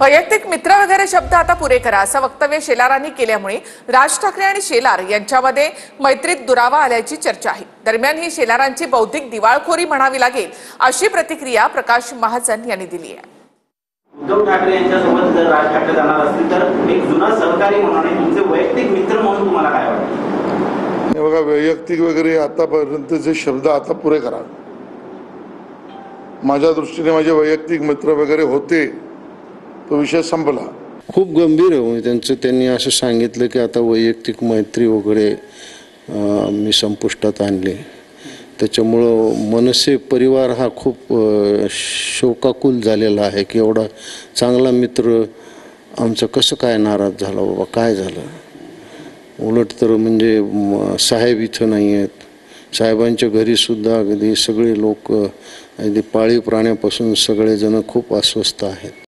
वैयक्तिक मित्र वगैरे शब्द आता पुरे करा असं वक्तव्य शेलारांनी केल्यामुळे राज ठाकरे आणि शेलार यांच्यामध्ये मैत्रीत दुरावा आल्याची चर्चा आहे। दरम्यान ही शेलारांची बौद्धिक दिवाळखोरी म्हणावी लागेल अशी प्रतिक्रिया प्रकाश महाजन यांनी दिली आहे। उद्धव ठाकरे यांच्यासोबत जर राज ठाकरे जाणार असतील तर एक जुना सहकारी म्हणून तुमचे वैयक्तिक मित्र म्हणून तुम्हाला काय वाटतं? हे बघा, वैयक्तिक वगैरे आतापर्यंतचे शब्द आता पुरे करा। माझ्या दृष्टीने माझे वैयक्तिक मित्र वगैरे होते, तो विषय संपला। खूप गंभीर आहे त्यांचं। त्यांनी असं सांगितलं की आता वैयक्तिक मैत्री वगैरे मी संपुष्टात आणली, त्याच्यामुळं मनसे परिवार हा खूप शोकाकुल झालेला आहे की एवढा चांगला मित्र आमचं कसं काय नाराज झाला बाबा, काय झालं। उलट तर म्हणजे साहेब इथं नाही आहेत, साहेबांच्या घरीसुद्धा अगदी सगळे लोक अगदी पाळीव प्राण्यापासून सगळेजण खूप अस्वस्थ आहेत।